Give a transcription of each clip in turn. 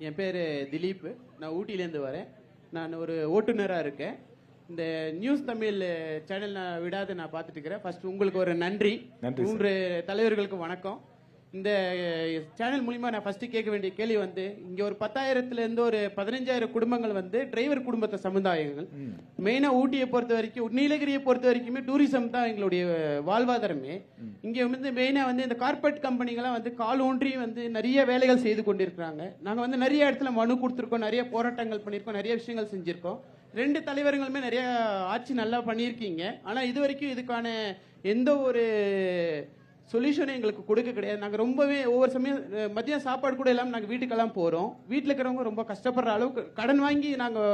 என் பேர் திலீப். நான் ஊட்டியிலேருந்து வரேன். நான் ஒரு ஓட்டுநராக இருக்கேன். இந்த நியூஸ் தமிழ் சேனல் நான் விடாத நான் பார்த்துட்டு இருக்கிறேன். ஃபர்ஸ்ட் உங்களுக்கு ஒரு நன்றி. 3 தலைவர்களுக்கு வணக்கம். இந்த சேனல் மூலிமா நான் ஃபர்ஸ்ட் கேட்க வேண்டிய கேள்வி வந்து, இங்கே ஒரு 10,000 ஒரு 15,000 குடும்பங்கள் வந்து டிரைவர் குடும்பத்தை சமுதாயங்கள். மெயினாக ஊட்டியை பொறுத்த வரைக்கும், நீலகிரியை பொறுத்த வரைக்குமே டூரிசம் தான் எங்களுடைய வாழ்வாதாரமே. இங்கே வந்து மெயினாக வந்து இந்த கார்பரேட் கம்பெனிகள்லாம் வந்து கால் ஊன்றி வந்து நிறைய வேலைகள் செய்து கொண்டிருக்கிறாங்க. நாங்கள் வந்து நிறைய இடத்துல மனு கொடுத்துருக்கோம், நிறைய போராட்டங்கள் பண்ணியிருக்கோம், நிறைய விஷயங்கள் செஞ்சுருக்கோம். 2 தலைவர்களுமே நிறைய ஆட்சி நல்லா பண்ணியிருக்கீங்க. ஆனால் இது வரைக்கும் இதுக்கான எந்த ஒரு சொல்யூஷனும் எங்களுக்கு கொடுக்க கிடையாது. நாங்கள் ரொம்பவே ஒவ்வொரு சமயம் மதியம் சாப்பாடு கூட இல்லாமல் நாங்கள் வீட்டுக்கெல்லாம் போகிறோம். வீட்டில் இருக்கிறவங்க ரொம்ப கஷ்டப்படுற அளவுக்கு கடன் வாங்கி நாங்கள்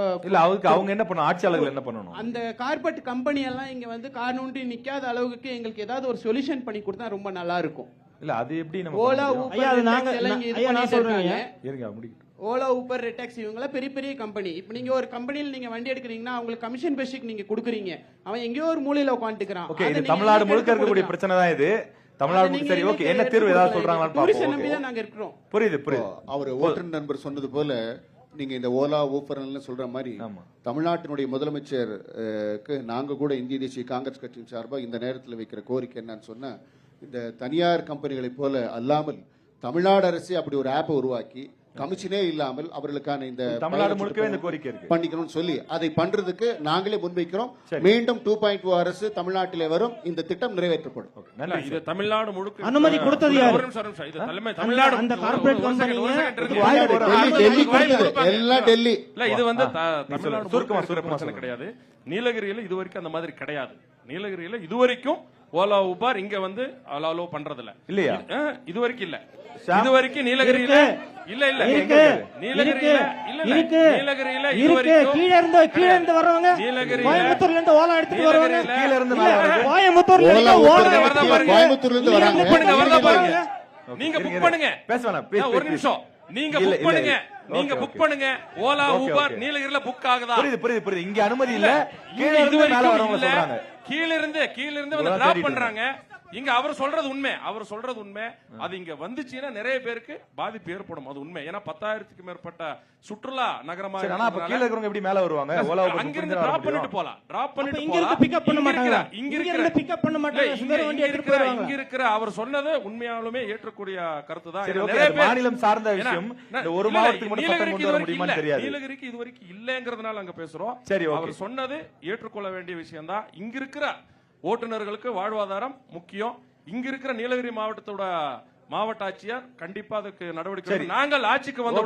அவங்க என்ன பண்ணணும், ஆட்சியாளர்கள் என்ன பண்ணணும், அந்த கார்பரேட் கம்பெனி எல்லாம் இங்கே வந்து காரணூன்றி நிற்காத அளவுக்கு எங்களுக்கு ஏதாவது ஒரு சொல்யூஷன் பண்ணி கொடுத்தா ரொம்ப நல்லா இருக்கும். இல்ல அது எப்படி நம்ம ஓலா ஓலா ஊபர் ரெடாக்ஸி இவங்களாம் பெரிய பெரிய கம்பெனி. இப்போ நீங்க ஒரு கம்பெனியில் நீங்க வண்டி எடுக்கிறீங்கன்னா அவங்களுக்கு கமிஷன் பேசிக் நீங்க கொடுக்குறீங்க. அவன் எங்கேயோ ஒரு மூலையில உட்காந்துக்கிறான். ஓகே, இது தமிழ்நாடு முழுக்க இருக்கக்கூடிய பிரச்சனை தான் இது. தமிழ்நாடு சரி, ஓகே, என்ன தீர்வு ஏதாவது சொல்றாங்களான்னு பாப்போம். நம்பி தான் நாங்க இருக்கிறோம். புரியுது. அவர் ஓட்டுநர் நண்பர் சொன்னது போல நீங்க இந்த ஓலா ஊபர்னு சொல்ற மாதிரி தமிழ்நாட்டினுடைய முதலமைச்சருக்கு நாங்க கூட இந்திய தேசிய காங்கிரஸ் கட்சியின் சார்பாக இந்த நேரத்தில் வைக்கிற கோரிக்கை என்னன்னு சொன்னா, இந்த தனியார் கம்பெனிகளை போல அல்லாமல் தமிழ்நாடு அரசு அப்படி ஒரு ஆப்பை உருவாக்கி கமிஷனே இல்லாமல் அவர்களுக்கான இந்த தமிழ்நாடு முழுக்கவே இந்த கோரிக்கை இருக்கு பண்ணிக்கணும்னு சொல்லி அதை பண்றதுக்கு நாங்களே முன்வைக்கிறோம். மீண்டும் 2.2 அரசு தமிழ்நாட்டிலே வரும், இந்த திட்டம் நிறைவேற்றப்படும். இது தமிழ்நாடு முழுக்க அனுமதி கொடுத்தது யார்? தமிழ்நாடு அந்த கார்ப்பரேட் கம்பெனி எல்லாம் டெல்லி. இல்ல, இது வந்து தமிழ்நாடு பிரச்சனை கிடையாது. நீலகிரியில இதுவரைக்கும் அந்த மாதிரி கிடையாது. நீலகிரியில இதுவரைக்கும் ஓலா ஊபர் இங்க வந்து அலோ பண்றதில்ல இல்லையா? இதுவரைக்கும் இல்ல. இதுவரைக்கும் நீலகிரியில இல்ல இல்ல நீலகிரியில நீலகிரியில இதுவரைக்கும் கீழ இருந்து வரவங்க கோயம்புத்தூர்ல இருந்து ஓலா எடுத்துட்டு வருவாங்க. கீழ இருந்து கோயம்புத்தூர்ல இருந்து ஓலா கோயம்புத்தூர்ல இருந்து வராங்க. வரதா பாருங்க. நீங்க புக் பண்ணுங்க. பேசலாம் ஒரு நிமிஷம். நீங்க புக் பண்ணுங்க. நீங்க புக் பண்ணுங்க. ஓலா ஊபர் நீலகிரியில புக் ஆகுதா? புரியுது. இங்க அனுமதி இல்ல. கீழ இருந்து மேல வரவங்க சொல்றாங்க. கீழ இருந்து வந்து டிராப் பண்றாங்க. இங்க அவர் சொல்றது உண்மை. அது இங்க வந்துச்சுன்னா நிறைய பேருக்கு பாதிப்பு ஏற்படும். அது உண்மை. ஏன்னா 10,000க்கு மேற்பட்ட சுற்றுலா நகரமா கீழ இருக்கிறவங்க எப்படி மேல வருவாங்க? அங்க இருந்து டிராப் பண்ணிட்டு போலாம். இங்க இருந்து பிக்கப் பண்ண மாட்டாங்க. இங்க இருக்கிற அவர் சொன்னது உண்மையாலுமே ஏற்றக்கூடிய கருத்து தான். மாநிலம் சார்ந்த விஷயம். ஒரு மாவட்டத்துக்கு மட்டும் சட்டம் கொண்டு வர முடியுமான்னு தெரியாது. நீலகிரிக்கு இதுவரைக்கும் இல்லங்கிறதுனால அங்க பேசுறோம். சரி, அவர் சொன்னது ஏற்றுக்கொள்ள வேண்டிய விஷயம் தான். இங்க இருக்கிற ஓட்டுநர்களுக்கு வாழ்வாதாரம் முக்கியம். இங்க இருக்கிற நீலகிரி மாவட்டத்தோட மாவட்ட ஆட்சியர் கண்டிப்பா அதுக்கு நடவடிக்கை. நாங்கள் ஆட்சிக்கு வந்த